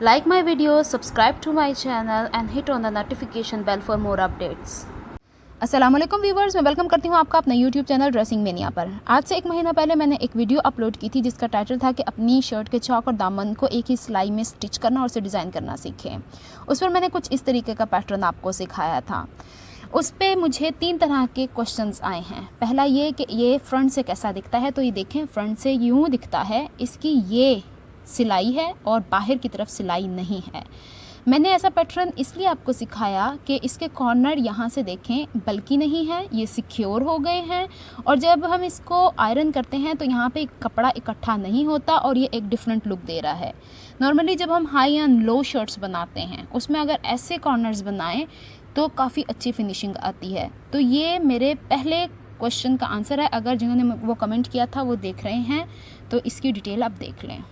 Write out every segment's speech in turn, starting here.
Like my videos, subscribe to my channel and hit on the notification bell for more updates. अस्सलाम वालेकुम viewers, मैं welcome करती हूँ आपका अपना यूट्यूब चैनल ड्रेसिंग मेनिया पर। आज से 1 महीना पहले मैंने एक वीडियो अपलोड की थी जिसका टाइटल था कि अपनी शर्ट के चौक और दामन को एक ही सिलाई में स्टिच करना और उसे डिज़ाइन करना सीखें। उस पर मैंने कुछ इस तरीके का पैटर्न आपको सिखाया था। उस पर मुझे 3 तरह के क्वेश्चंस आए हैं। पहला ये कि ये फ्रंट से कैसा दिखता है, तो ये देखें फ्रंट से यूँ दिखता है, इसकी ये सिलाई है और बाहर की तरफ सिलाई नहीं है। मैंने ऐसा पैटर्न इसलिए आपको सिखाया कि इसके कॉर्नर यहाँ से देखें बल्कि नहीं है, ये सिक्योर हो गए हैं और जब हम इसको आयरन करते हैं तो यहाँ पे कपड़ा इकट्ठा नहीं होता और ये एक डिफरेंट लुक दे रहा है। नॉर्मली जब हम हाई एंड लो शर्ट्स बनाते हैं उसमें अगर ऐसे कॉर्नर्स बनाएं तो काफ़ी अच्छी फिनिशिंग आती है। तो ये मेरे पहले क्वेश्चन का आंसर है। अगर जिन्होंने वो कमेंट किया था वो देख रहे हैं तो इसकी डिटेल आप देख लें।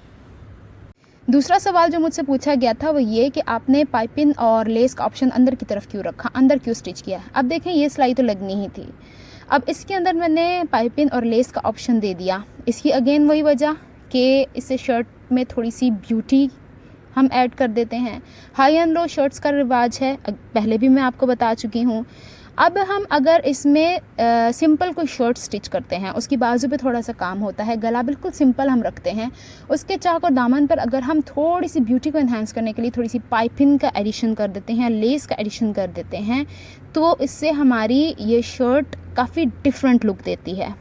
दूसरा सवाल जो मुझसे पूछा गया था वो ये कि आपने पाइपिंग और लेस का ऑप्शन अंदर की तरफ क्यों रखा, अंदर क्यों स्टिच किया। अब देखें ये सिलाई तो लगनी ही थी, अब इसके अंदर मैंने पाइपिंग और लेस का ऑप्शन दे दिया। इसकी अगेन वही वजह कि इससे शर्ट में थोड़ी सी ब्यूटी हम ऐड कर देते हैं। हाई एंड लो शर्ट्स का रिवाज है, पहले भी मैं आपको बता चुकी हूँ। अब हम अगर इसमें सिंपल कोई शर्ट स्टिच करते हैं, उसकी बाजू पे थोड़ा सा काम होता है, गला बिल्कुल सिंपल हम रखते हैं, उसके चाक और दामन पर अगर हम थोड़ी सी ब्यूटी को इन्हांस करने के लिए थोड़ी सी पाइपिंग का एडिशन कर देते हैं, लेस का एडिशन कर देते हैं, तो इससे हमारी ये शर्ट काफ़ी डिफरेंट लुक देती है।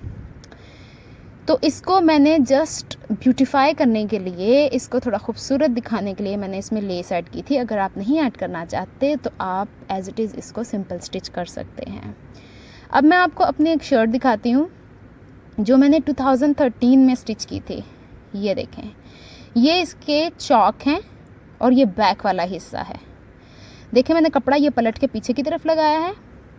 तो इसको मैंने जस्ट ब्यूटीफाई करने के लिए, इसको थोड़ा खूबसूरत दिखाने के लिए मैंने इसमें लेस ऐड की थी। अगर आप नहीं ऐड करना चाहते तो आप एज इट इज़ इसको सिंपल स्टिच कर सकते हैं। अब मैं आपको अपनी एक शर्ट दिखाती हूँ जो मैंने 2013 में स्टिच की थी। ये देखें, ये इसके चौक हैं और ये बैक वाला हिस्सा है। देखें मैंने कपड़ा ये पलट के पीछे की तरफ लगाया है,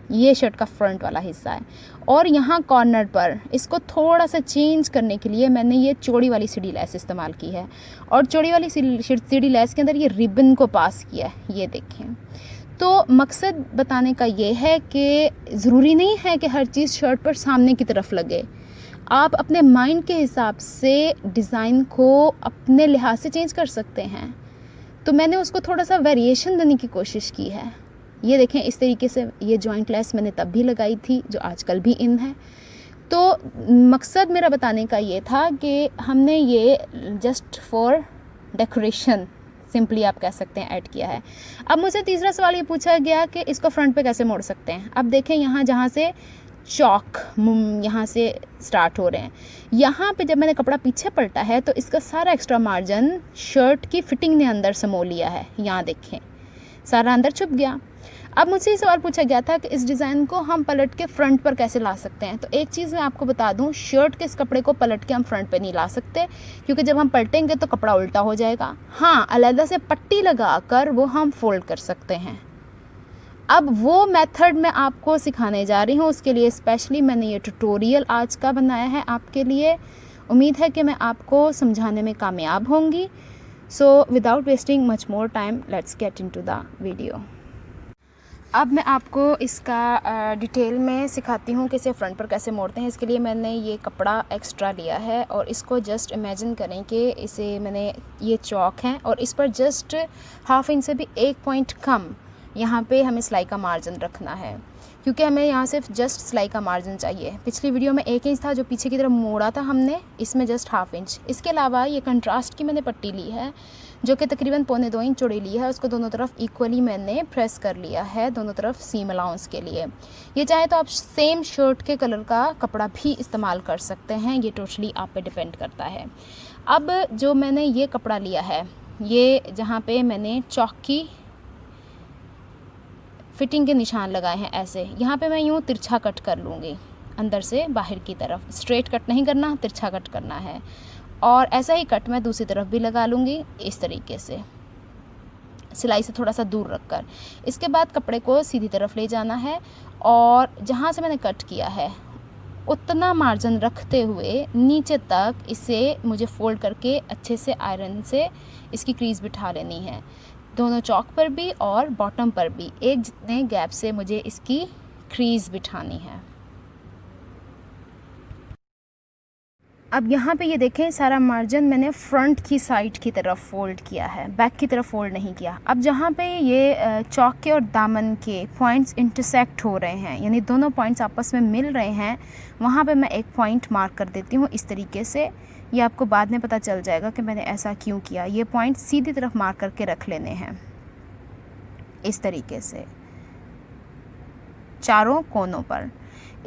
ये शर्ट का फ्रंट वाला हिस्सा है और यहाँ कॉर्नर पर इसको थोड़ा सा चेंज करने के लिए मैंने ये चौड़ी वाली सीढ़ी लेस इस्तेमाल की है और चौड़ी वाली सीढ़ी लेस के अंदर ये रिबन को पास किया है। ये देखें, तो मकसद बताने का ये है कि ज़रूरी नहीं है कि हर चीज़ शर्ट पर सामने की तरफ लगे। आप अपने माइंड के हिसाब से डिज़ाइन को अपने लिहाज से चेंज कर सकते हैं। तो मैंने उसको थोड़ा सा वेरिएशन देने की कोशिश की है। ये देखें इस तरीके से ये जॉइंट लेस मैंने तब भी लगाई थी जो आजकल भी इन है। तो मकसद मेरा बताने का ये था कि हमने ये जस्ट फॉर डेकोरेशन सिंपली आप कह सकते हैं ऐड किया है। अब मुझे तीसरा सवाल ये पूछा गया कि इसको फ्रंट पे कैसे मोड़ सकते हैं। अब देखें यहाँ जहाँ से चौक यहाँ से स्टार्ट हो रहे हैं, यहाँ पे जब मैंने कपड़ा पीछे पलटा है तो इसका सारा एक्स्ट्रा मार्जिन शर्ट की फिटिंग ने अंदर समो लिया है। यहाँ देखें सारा अंदर छुप गया। अब मुझसे ये सवाल पूछा गया था कि इस डिज़ाइन को हम पलट के फ्रंट पर कैसे ला सकते हैं। तो एक चीज़ मैं आपको बता दूं, शर्ट के इस कपड़े को पलट के हम फ्रंट पे नहीं ला सकते क्योंकि जब हम पलटेंगे तो कपड़ा उल्टा हो जाएगा। हाँ, अलग से पट्टी लगाकर वो हम फोल्ड कर सकते हैं। अब वो मेथड मैं आपको सिखाने जा रही हूँ, उसके लिए स्पेशली मैंने ये ट्यूटोरियल आज का बनाया है आपके लिए। उम्मीद है कि मैं आपको समझाने में कामयाब होंगी। So without wasting much more time, let's get into the video. अब मैं आपको इसका डिटेल में सिखाती हूँ कि इसे फ्रंट पर कैसे मोड़ते हैं। इसके लिए मैंने ये कपड़ा एक्स्ट्रा लिया है और इसको जस्ट इमेजिन करें कि इसे मैंने, ये चौक है और इस पर जस्ट ½ इंच से भी 1 पॉइंट कम यहाँ पे हमें सिलाई का मार्जिन रखना है क्योंकि हमें यहाँ से जस्ट सिलाई का मार्जिन चाहिए। पिछली वीडियो में 1 इंच था जो पीछे की तरफ मोड़ा था हमने, इसमें जस्ट ½ इंच। इसके अलावा ये कंट्रास्ट की मैंने पट्टी ली है जो कि तकरीबन 1.25 इंच चौड़ी ली है। उसको दोनों तरफ इक्वली मैंने प्रेस कर लिया है, दोनों तरफ सीम अलाउंस के लिए। ये चाहे तो आप सेम शर्ट के कलर का कपड़ा भी इस्तेमाल कर सकते हैं, ये टोटली आप पे डिपेंड करता है। अब जो मैंने ये कपड़ा लिया है, ये जहाँ पे मैंने चौक की फिटिंग के निशान लगाए हैं ऐसे, यहाँ पे मैं यूँ तिरछा कट कर लूँगी अंदर से बाहर की तरफ। स्ट्रेट कट नहीं करना, तिरछा कट करना है और ऐसा ही कट मैं दूसरी तरफ भी लगा लूँगी इस तरीके से, सिलाई से थोड़ा सा दूर रखकर। इसके बाद कपड़े को सीधी तरफ ले जाना है और जहाँ से मैंने कट किया है उतना मार्जिन रखते हुए नीचे तक इसे मुझे फोल्ड करके अच्छे से आयरन से इसकी क्रीज बिठा लेनी है, दोनों चौक पर भी और बॉटम पर भी एक जितने गैप से मुझे इसकी क्रीज बिठानी है। अब यहाँ पे ये देखें सारा मार्जिन मैंने फ्रंट की साइड की तरफ फ़ोल्ड किया है, बैक की तरफ फ़ोल्ड नहीं किया। अब जहाँ पे ये चौक के और दामन के पॉइंट्स इंटरसेक्ट हो रहे हैं, यानी दोनों पॉइंट्स आपस में मिल रहे हैं, वहाँ पे मैं एक पॉइंट मार्क कर देती हूँ इस तरीके से। ये आपको बाद में पता चल जाएगा कि मैंने ऐसा क्यों किया। ये पॉइंट सीधी तरफ मार्क करके रख लेने हैं इस तरीके से चारों कोनों पर।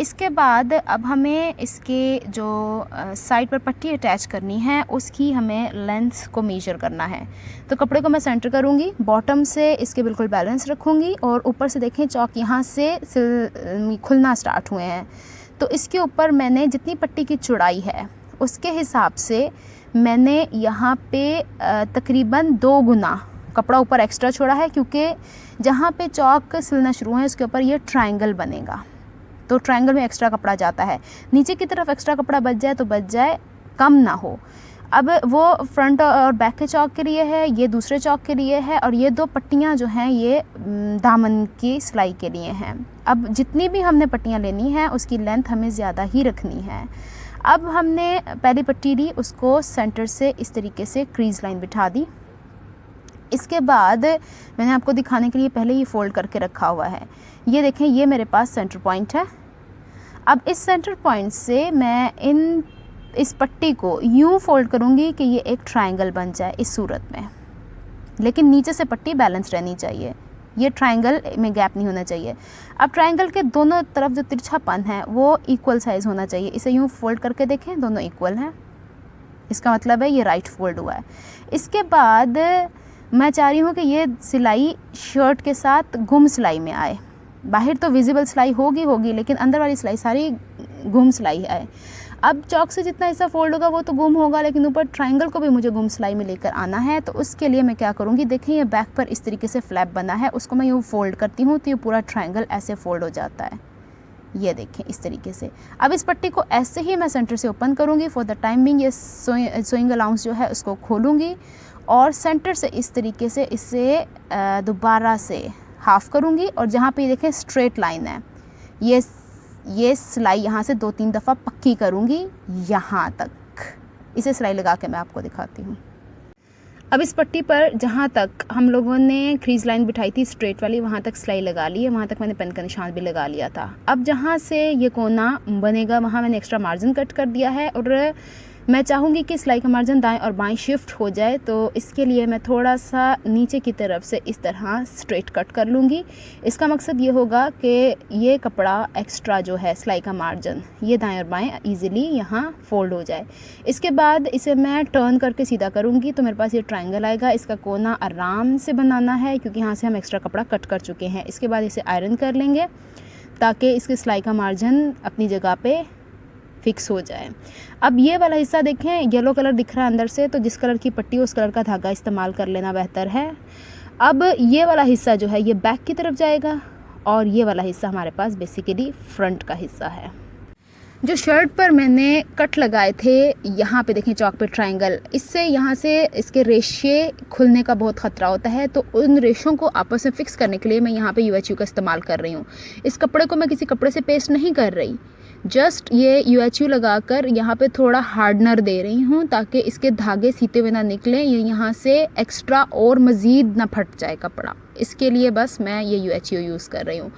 इसके बाद अब हमें इसके जो साइड पर पट्टी अटैच करनी है उसकी हमें लेंथ को मेजर करना है। तो कपड़े को मैं सेंटर करूँगी, बॉटम से इसके बिल्कुल बैलेंस रखूँगी और ऊपर से देखें चौक यहाँ से खुलना स्टार्ट हुए हैं। तो इसके ऊपर मैंने जितनी पट्टी की चौड़ाई है उसके हिसाब से मैंने यहाँ पे तकरीबन 2 गुना कपड़ा ऊपर एक्स्ट्रा छोड़ा है, क्योंकि जहाँ पे चौक सिलना शुरू है उसके ऊपर ये ट्रायंगल बनेगा, तो ट्रायंगल में एक्स्ट्रा कपड़ा जाता है। नीचे की तरफ एक्स्ट्रा कपड़ा बच जाए तो बच जाए, कम ना हो। अब वो फ्रंट और बैक के चौक के लिए है, ये दूसरे चौक के लिए है, और ये 2 पट्टियाँ जो हैं ये दामन की सिलाई के लिए हैं। अब जितनी भी हमने पट्टियाँ लेनी हैं उसकी लेंथ हमें ज़्यादा ही रखनी है। अब हमने पहली पट्टी ली, उसको सेंटर से इस तरीके से क्रीज लाइन बिठा दी। इसके बाद मैंने आपको दिखाने के लिए पहले ही फ़ोल्ड करके रखा हुआ है। ये देखें, ये मेरे पास सेंटर पॉइंट है। अब इस सेंटर पॉइंट से मैं इस पट्टी को यूँ फ़ोल्ड करूँगी कि ये एक ट्रायंगल बन जाए इस सूरत में, लेकिन नीचे से पट्टी बैलेंस रहनी चाहिए, ये ट्रायंगल में गैप नहीं होना चाहिए। अब ट्रायंगल के दोनों तरफ जो तिरछापन है वो इक्वल साइज़ होना चाहिए। इसे यूँ फ़ोल्ड करके देखें, दोनों इक्वल हैं, इसका मतलब है ये राइट फोल्ड हुआ है। इसके बाद मैं चाह रही हूँ कि ये सिलाई शर्ट के साथ गुम सिलाई में आए। बाहर तो विजिबल सिलाई होगी, लेकिन अंदर वाली सिलाई सारी गुम सिलाई है। अब चौक से जितना हिस्सा फोल्ड होगा वो तो गुम होगा, लेकिन ऊपर ट्रायंगल को भी मुझे गुम सिलाई में लेकर आना है। तो उसके लिए मैं क्या करूँगी, देखें ये बैक पर इस तरीके से फ्लैप बना है, उसको मैं यूँ फोल्ड करती हूँ तो ये पूरा ट्रायंगल ऐसे फोल्ड हो जाता है। ये देखें इस तरीके से। अब इस पट्टी को ऐसे ही मैं सेंटर से ओपन करूँगी। फॉर द टाइम बिंग ये सोइंग अलाउंस जो है उसको खोलूँगी और सेंटर से इस तरीके से इसे दोबारा से हाफ़ करूँगी, और जहाँ पे देखें स्ट्रेट लाइन है, ये सिलाई यहाँ से 2-3 दफ़ा पक्की करूँगी यहाँ तक। इसे सिलाई लगा के मैं आपको दिखाती हूँ। अब इस पट्टी पर जहाँ तक हम लोगों ने क्रीज लाइन बिठाई थी स्ट्रेट वाली, वहाँ तक सिलाई लगा ली है, वहाँ तक मैंने पेन का निशान भी लगा लिया था। अब जहाँ से ये कोना बनेगा वहाँ मैंने एक्स्ट्रा मार्जिन कट कर दिया है, और मैं चाहूँगी कि सिलाई का मार्जिन दाएं और बाएं शिफ्ट हो जाए, तो इसके लिए मैं थोड़ा सा नीचे की तरफ से इस तरह स्ट्रेट कट कर लूँगी। इसका मकसद ये होगा कि ये कपड़ा एक्स्ट्रा जो है सिलाई का मार्जिन ये दाएं और बाएं इजीली यहाँ फोल्ड हो जाए। इसके बाद इसे मैं टर्न करके सीधा करूँगी तो मेरे पास ये ट्रायंगल आएगा। इसका कोना आराम से बनाना है क्योंकि यहाँ से हम एक्स्ट्रा कपड़ा कट कर चुके हैं। इसके बाद इसे आयरन कर लेंगे ताकि इसकी सिलाई का मार्जिन अपनी जगह पे फिक्स हो जाए। अब ये वाला हिस्सा देखें, येलो कलर दिख रहा है अंदर से, तो जिस कलर की पट्टी उस कलर का धागा इस्तेमाल कर लेना बेहतर है। अब ये वाला हिस्सा जो है ये बैक की तरफ जाएगा, और ये वाला हिस्सा हमारे पास बेसिकली फ्रंट का हिस्सा है। जो शर्ट पर मैंने कट लगाए थे, यहाँ पे देखें चौक पे ट्रायंगल, इससे यहाँ से इसके रेशे खुलने का बहुत ख़तरा होता है, तो उन रेशों को आपस में फ़िक्स करने के लिए मैं यहाँ पे UHU का इस्तेमाल कर रही हूँ। इस कपड़े को मैं किसी कपड़े से पेस्ट नहीं कर रही, जस्ट ये UHU लगाकर यहाँ पे थोड़ा हार्डनर दे रही हूँ ताकि इसके धागे सीते हुए ना निकलें, ये यहाँ से एक्स्ट्रा और मज़ीद ना फट जाए कपड़ा। इसके लिए बस मैं ये UHU यूज़ कर रही हूँ।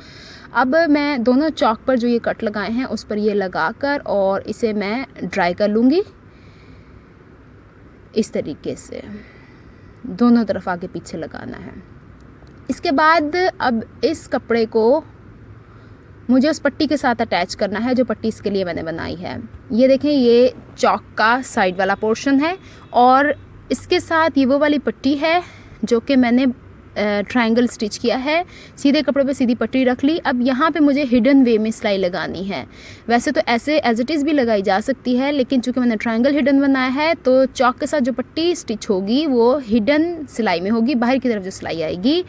अब मैं दोनों चौक पर जो ये कट लगाए हैं उस पर ये लगाकर और इसे मैं ड्राई कर लूँगी इस तरीके से, दोनों तरफ आगे पीछे लगाना है। इसके बाद अब इस कपड़े को मुझे उस पट्टी के साथ अटैच करना है जो पट्टी इसके लिए मैंने बनाई है। ये देखें, ये चौक का साइड वाला पोर्शन है और इसके साथ ये वो वाली पट्टी है जो कि मैंने ट्रायंगल स्टिच किया है। सीधे कपड़े पे सीधी पट्टी रख ली। अब यहाँ पे मुझे हिडन वे में सिलाई लगानी है। वैसे तो ऐसे एज इट इज़ भी लगाई जा सकती है, लेकिन चूँकि मैंने ट्रायंगल हिडन बनाया है तो चौक के साथ जो पट्टी स्टिच होगी वो हिडन सिलाई में होगी, बाहर की तरफ जो सिलाई आएगी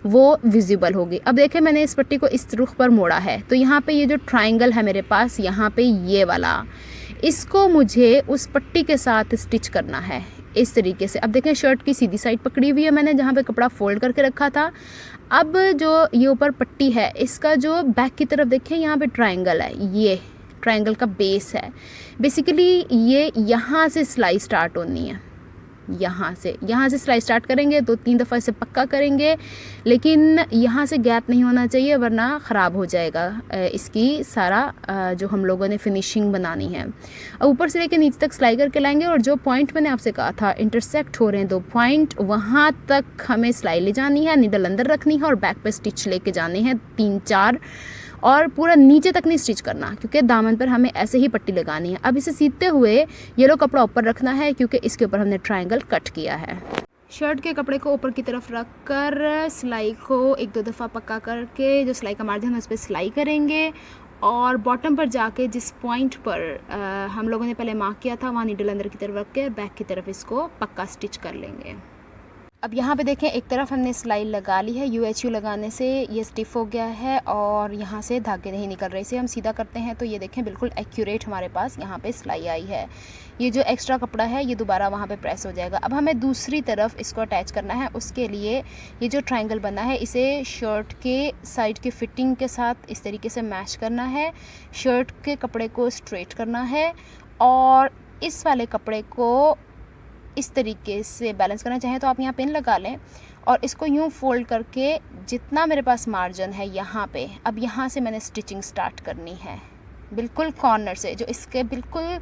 वो विजिबल होगी। अब देखें, मैंने इस पट्टी को इस रुख पर मोड़ा है, तो यहाँ पे ये जो ट्रायंगल है मेरे पास, यहाँ पे ये वाला, इसको मुझे उस पट्टी के साथ स्टिच करना है इस तरीके से। अब देखें, शर्ट की सीधी साइड पकड़ी हुई है मैंने जहाँ पे कपड़ा फोल्ड करके रखा था। अब जो ये ऊपर पट्टी है इसका जो बैक की तरफ देखें, यहाँ पे ट्रायंगल है, ये ट्रायंगल का बेस है। बेसिकली ये यहाँ से सिलाई स्टार्ट होनी है, यहाँ से सिलाई स्टार्ट करेंगे, 2-3 दफ़ा इसे पक्का करेंगे, लेकिन यहाँ से गैप नहीं होना चाहिए वरना ख़राब हो जाएगा इसकी सारा जो हम लोगों ने फिनिशिंग बनानी है। अब ऊपर से लेके नीचे तक सिलाई करके लाएंगे और जो पॉइंट मैंने आपसे कहा था इंटरसेक्ट हो रहे हैं 2 पॉइंट, वहाँ तक हमें सिलाई ले जानी है, नीडल अंदर रखनी है और बैक पे स्टिच लेके जाने हैं 3-4, और पूरा नीचे तक नहीं स्टिच करना क्योंकि दामन पर हमें ऐसे ही पट्टी लगानी है। अब इसे सीते हुए येलो कपड़ा ऊपर रखना है क्योंकि इसके ऊपर हमने ट्रायंगल कट किया है। शर्ट के कपड़े को ऊपर की तरफ रख कर सिलाई को 1-2 दफ़ा पक्का करके जो सिलाई का मार्जिन है उस पर सिलाई करेंगे और बॉटम पर जाके जिस पॉइंट पर हम लोगों ने पहले मार्क किया था वहाँ नीडल अंदर की तरफ रख के बैक की तरफ इसको पक्का स्टिच कर लेंगे। अब यहाँ पे देखें एक तरफ हमने सिलाई लगा ली है, UHU लगाने से ये स्टिफ हो गया है और यहाँ से धागे नहीं निकल रहे। इसे हम सीधा करते हैं तो ये देखें बिल्कुल एक्यूरेट हमारे पास यहाँ पे सिलाई आई है। ये जो एक्स्ट्रा कपड़ा है ये दोबारा वहाँ पे प्रेस हो जाएगा। अब हमें दूसरी तरफ इसको अटैच करना है, उसके लिए ये जो ट्रायंगल बना है इसे शर्ट के साइड के फिटिंग के साथ इस तरीके से मैच करना है, शर्ट के कपड़े को स्ट्रेट करना है और इस वाले कपड़े को इस तरीके से बैलेंस करना। चाहें तो आप यहाँ पिन लगा लें और इसको यूँ फोल्ड करके जितना मेरे पास मार्जिन है यहाँ पे, अब यहाँ से मैंने स्टिचिंग स्टार्ट करनी है बिल्कुल कॉर्नर से, जो इसके बिल्कुल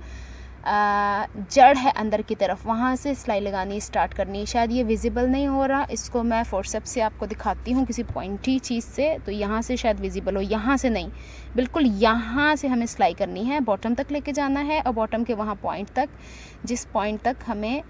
जड़ है अंदर की तरफ, वहाँ से सिलाई लगानी स्टार्ट करनी। शायद ये विजिबल नहीं हो रहा, इसको मैं फोर्सेप्स से आपको दिखाती हूँ किसी पॉइंटी चीज़ से, तो यहाँ से शायद विजिबल हो, यहाँ से नहीं, बिल्कुल यहाँ से हमें सिलाई करनी है, बॉटम तक लेके जाना है और बॉटम के वहाँ पॉइंट तक जिस पॉइंट तक हमें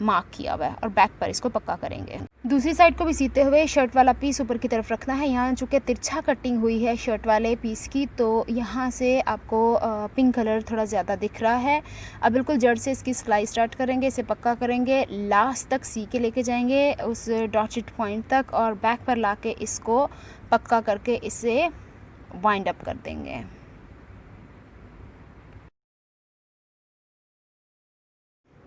मार्क किया हुआ है और बैक पर इसको पक्का करेंगे। दूसरी साइड को भी सीते हुए शर्ट वाला पीस ऊपर की तरफ रखना है। यहाँ चूँकि तिरछा कटिंग हुई है शर्ट वाले पीस की तो यहाँ से आपको पिंक कलर थोड़ा ज़्यादा दिख रहा है। अब बिल्कुल जड़ से इसकी सिलाई स्टार्ट करेंगे, इसे पक्का करेंगे, लास्ट तक सी के लेके जाएंगे उस डॉटेड पॉइंट तक और बैक पर ला के इसको पक्का करके इसे वाइंड अप कर देंगे।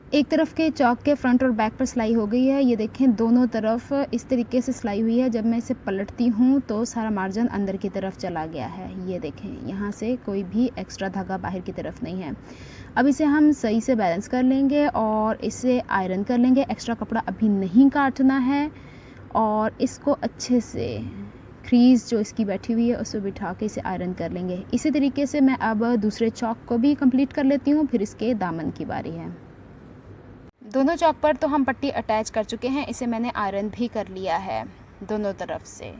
एक तरफ के चौक के फ्रंट और बैक पर सिलाई हो गई है। ये देखें दोनों तरफ इस तरीके से सिलाई हुई है। जब मैं इसे पलटती हूँ तो सारा मार्जिन अंदर की तरफ चला गया है। ये देखें यहाँ से कोई भी एक्स्ट्रा धागा बाहर की तरफ नहीं है। अब इसे हम सही से बैलेंस कर लेंगे और इसे आयरन कर लेंगे। एक्स्ट्रा कपड़ा अभी नहीं काटना है और इसको अच्छे से क्रीज़ जो इसकी बैठी हुई है उसको बिठा के इसे आयरन कर लेंगे। इसी तरीके से मैं अब दूसरे चौक को भी कंप्लीट कर लेती हूँ, फिर इसके दामन की बारी है। दोनों चौक पर तो हम पट्टी अटैच कर चुके हैं, इसे मैंने आयरन भी कर लिया है दोनों तरफ से।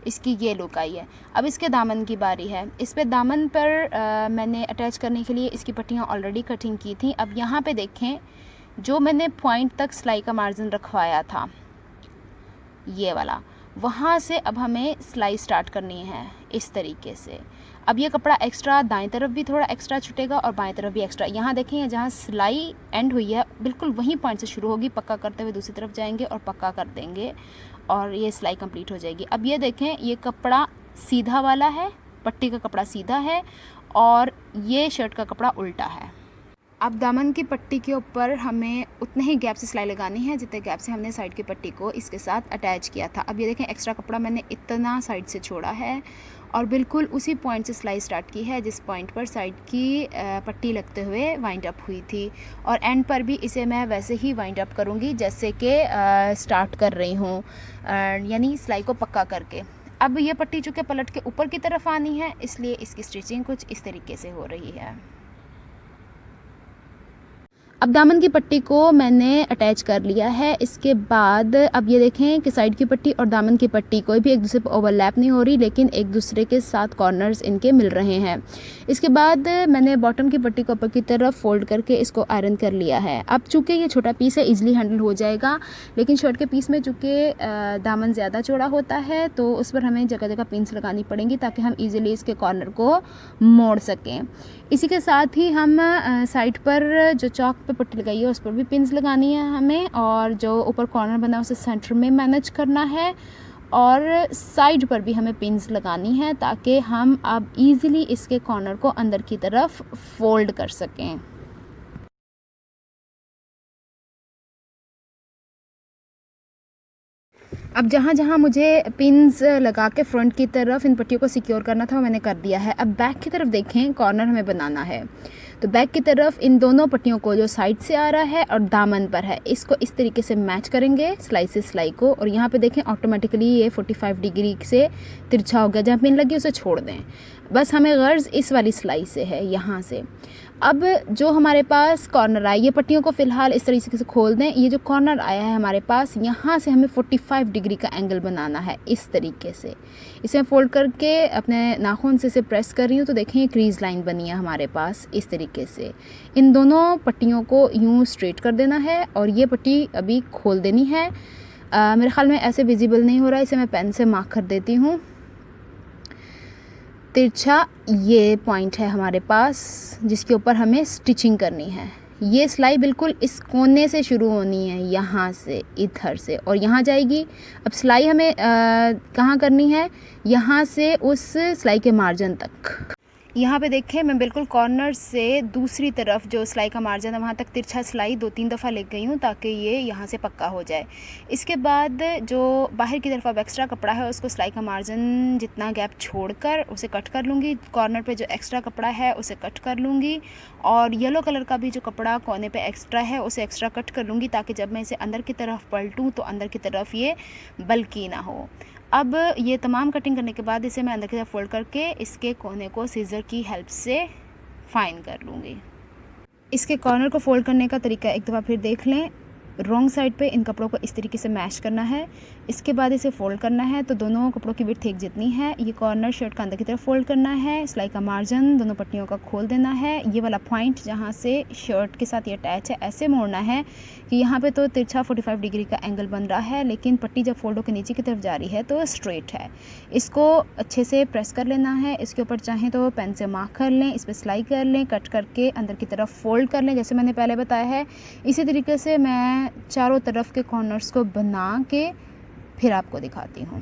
इसकी ये लुक आई है। अब इसके दामन की बारी है। इस पे दामन पर मैंने अटैच करने के लिए इसकी पट्टियाँ ऑलरेडी कटिंग की थी। अब यहाँ पे देखें जो मैंने पॉइंट तक सिलाई का मार्जिन रखवाया था ये वाला, वहाँ से अब हमें सिलाई स्टार्ट करनी है इस तरीके से। अब ये कपड़ा एक्स्ट्रा दाएं तरफ भी थोड़ा एक्स्ट्रा छुटेगा और बाएं तरफ भी एक्स्ट्रा। यहाँ देखें जहाँ सिलाई एंड हुई है बिल्कुल वहीं पॉइंट से शुरू होगी, पक्का करते हुए दूसरी तरफ जाएंगे और पक्का कर देंगे और ये सिलाई कंप्लीट हो जाएगी। अब ये देखें ये कपड़ा सीधा वाला है, पट्टी का कपड़ा सीधा है और ये शर्ट का कपड़ा उल्टा है। अब दामन की पट्टी के ऊपर हमें उतने ही गैप से सिलाई लगानी है जितने गैप से हमने साइड की पट्टी को इसके साथ अटैच किया था। अब ये देखें एक्स्ट्रा कपड़ा मैंने इतना साइड से छोड़ा है और बिल्कुल उसी पॉइंट से सिलाई स्टार्ट की है जिस पॉइंट पर साइड की पट्टी लगते हुए वाइंड अप हुई थी और एंड पर भी इसे मैं वैसे ही वाइंड अप करूँगी जैसे कि स्टार्ट कर रही हूँ, यानी सिलाई को पक्का करके। अब ये पट्टी चूँकि पलट के ऊपर की तरफ आनी है इसलिए इसकी स्टिचिंग कुछ इस तरीके से हो रही है। अब दामन की पट्टी को मैंने अटैच कर लिया है। इसके बाद अब ये देखें कि साइड की पट्टी और दामन की पट्टी कोई भी एक दूसरे पर ओवरलैप नहीं हो रही, लेकिन एक दूसरे के साथ कॉर्नर्स इनके मिल रहे हैं। इसके बाद मैंने बॉटम की पट्टी को ऊपर की तरफ फोल्ड करके इसको आयरन कर लिया है। अब चूँकि ये छोटा पीस है इजीली हैंडल हो जाएगा, लेकिन शर्ट के पीस में चूँकि दामन ज़्यादा चौड़ा होता है तो उस पर हमें जगह जगह पिन्स लगानी पड़ेंगी ताकि हम ईज़िली इसके कॉर्नर को मोड़ सकें। इसी के साथ ही हम साइड पर जो चौक पे पट्टी लगाई है उस पर भी पिन्स लगानी है हमें और जो ऊपर कॉर्नर बना है उसे सेंटर में मैनेज करना है और साइड पर भी हमें पिन्स लगानी है ताकि हम अब इजीली इसके कॉर्नर को अंदर की तरफ फोल्ड कर सकें। अब जहाँ जहाँ मुझे पिन्स लगा के फ्रंट की तरफ इन पट्टियों को सिक्योर करना था वो मैंने कर दिया है। अब बैक की तरफ देखें, कॉर्नर हमें बनाना है, तो बैक की तरफ इन दोनों पट्टियों को जो साइड से आ रहा है और दामन पर है, इसको इस तरीके से मैच करेंगे सिलाई से सिलाई को। और यहाँ पे देखें ऑटोमेटिकली ये 45 डिग्री से तिरछा हो गया। जहाँ पिन लगी उसे छोड़ दें, बस हमें गर्ज इस वाली सिलाई से है, यहाँ से। अब जो हमारे पास कॉर्नर आया, ये पट्टियों को फ़िलहाल इस तरीके से खोल दें। ये जो कॉर्नर आया है हमारे पास, यहाँ से हमें 45 डिग्री का एंगल बनाना है इस तरीके से। इसे फोल्ड करके अपने नाखून से इसे प्रेस कर रही हूँ, तो देखें ये क्रीज लाइन बनी है हमारे पास इस तरीके से। इन दोनों पट्टियों को यूँ स्ट्रेट कर देना है और ये पट्टी अभी खोल देनी है। मेरे ख्याल में ऐसे विजिबल नहीं हो रहा है, इसे मैं पेन से मार्क कर देती हूँ। तिरछा ये पॉइंट है हमारे पास जिसके ऊपर हमें स्टिचिंग करनी है। ये सिलाई बिल्कुल इस कोने से शुरू होनी है, यहाँ से इधर से, और यहाँ जाएगी। अब सिलाई हमें कहाँ करनी है, यहाँ से उस सिलाई के मार्जिन तक। यहाँ पे देखें मैं बिल्कुल कॉर्नर से दूसरी तरफ जो सिलाई का मार्जिन है वहाँ तक तिरछा सिलाई 2-3 दफ़ा ले गई हूँ ताकि ये यहाँ से पक्का हो जाए। इसके बाद जो बाहर की तरफ अब एक्स्ट्रा कपड़ा है उसको सिलाई का मार्जिन जितना गैप छोड़कर उसे कट कर लूँगी। कॉर्नर पे जो एक्स्ट्रा कपड़ा है उसे कट कर लूँगी और येलो कलर का भी जो कपड़ा कोने पे एक्स्ट्रा है उसे एक्स्ट्रा कट कर लूँगी ताकि जब मैं इसे अंदर की तरफ पलटूँ तो अंदर की तरफ ये बल्कि ना हो। अब ये तमाम कटिंग करने के बाद इसे मैं अंदर की तरफ फोल्ड करके इसके कोने को सीज़र की हेल्प से फाइन कर लूँगी। इसके कॉर्नर को फोल्ड करने का तरीका एक दफ़ा फिर देख लें। रॉन्ग साइड पे इन कपड़ों को इस तरीके से मैश करना है, इसके बाद इसे फ़ोल्ड करना है तो दोनों कपड़ों की विड्थ एक जितनी है। ये कॉर्नर शर्ट का अंदर की तरफ फ़ोल्ड करना है, सिलाई का मार्जिन दोनों पट्टियों का खोल देना है। ये वाला पॉइंट जहाँ से शर्ट के साथ ये अटैच है ऐसे मोड़ना है कि यहाँ पे तो तिरछा 45 डिग्री का एंगल बन रहा है, लेकिन पट्टी जब फोल्ड होकर नीचे की तरफ जा रही है तो स्ट्रेट है। इसको अच्छे से प्रेस कर लेना है। इसके ऊपर चाहें तो पेन से मार्क कर लें, इस पर सिलाई कर लें, कट करके अंदर की तरफ फ़ोल्ड कर लें जैसे मैंने पहले बताया है। इसी तरीके से मैं चारों तरफ के कॉर्नर्स को बना के फिर आपको दिखाती हूँ।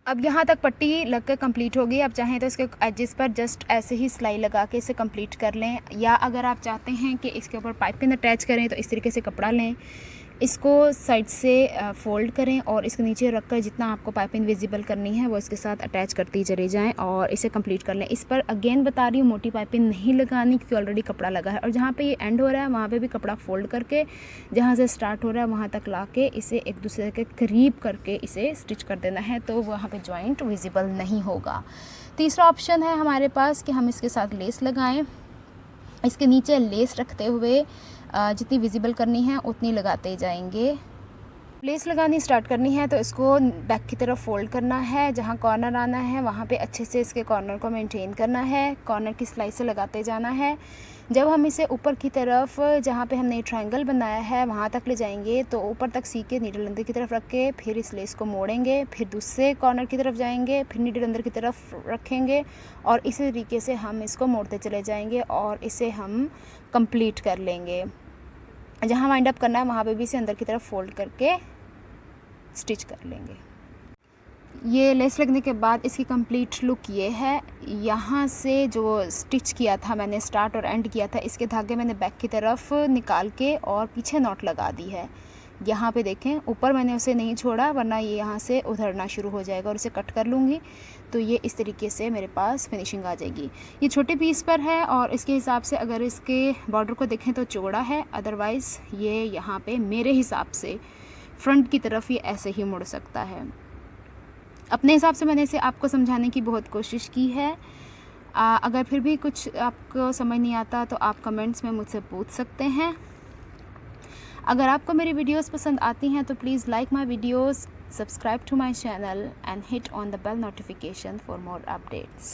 अब यहाँ तक पट्टी लगकर कंप्लीट होगी। आप चाहें तो इसके एजेस पर जस्ट ऐसे ही सिलाई लगा के इसे कंप्लीट कर लें, या अगर आप चाहते हैं कि इसके ऊपर पाइपिंग अटैच करें तो इस तरीके से कपड़ा लें, इसको साइड से फ़ोल्ड करें और इसके नीचे रखकर जितना आपको पाइपिंग विजिबल करनी है वो इसके साथ अटैच करती चले जाएं और इसे कंप्लीट कर लें। इस पर अगेन बता रही हूँ मोटी पाइपिंग नहीं लगानी क्योंकि ऑलरेडी कपड़ा लगा है, और जहाँ पे ये एंड हो रहा है वहाँ पे भी कपड़ा फ़ोल्ड करके जहाँ से स्टार्ट हो रहा है वहाँ तक ला के इसे एक दूसरे के करीब करके इसे स्टिच कर देना है तो वहाँ पर जॉइंट विजिबल नहीं होगा। तीसरा ऑप्शन है हमारे पास कि हम इसके साथ लेस लगाएँ। इसके नीचे लेस रखते हुए जितनी विजिबल करनी है उतनी लगाते जाएंगे। लेस लगानी स्टार्ट करनी है तो इसको बैक की तरफ फोल्ड करना है, जहाँ कॉर्नर आना है वहाँ पे अच्छे से इसके कॉर्नर को मेंटेन करना है, कॉर्नर की सिलाई से लगाते जाना है। जब हम इसे ऊपर की तरफ जहाँ पे हमने ट्रायंगल बनाया है वहाँ तक ले जाएंगे तो ऊपर तक सी के नीडल अंदर की तरफ रख के फिर इस लेस को मोड़ेंगे, फिर दूसरे कॉर्नर की तरफ जाएंगे, फिर नीडल अंदर की तरफ रखेंगे और इसी तरीके से हम इसको मोड़ते चले जाएंगे और इसे हम कंप्लीट कर लेंगे। जहाँ वाइंड अप करना है वहाँ पे भी इसे अंदर की तरफ फोल्ड करके स्टिच कर लेंगे। ये लेस लगने के बाद इसकी कंप्लीट लुक ये है। यहाँ से जो स्टिच किया था मैंने, स्टार्ट और एंड किया था, इसके धागे मैंने बैक की तरफ निकाल के और पीछे नॉट लगा दी है। यहाँ पे देखें ऊपर मैंने उसे नहीं छोड़ा वरना ये यहाँ से उधरना शुरू हो जाएगा, और इसे कट कर लूँगी तो ये इस तरीके से मेरे पास फिनिशिंग आ जाएगी। ये छोटे पीस पर है और इसके हिसाब से अगर इसके बॉर्डर को देखें तो चौड़ा है, अदरवाइज़ ये यहाँ पे मेरे हिसाब से फ्रंट की तरफ ये ऐसे ही मुड़ सकता है। अपने हिसाब से मैंने इसे आपको समझाने की बहुत कोशिश की है। अगर फिर भी कुछ आपको समझ नहीं आता तो आप कमेंट्स में मुझसे पूछ सकते हैं। अगर आपको मेरी वीडियोस पसंद आती हैं तो please like my videos, subscribe to my channel and hit on the bell notification for more updates.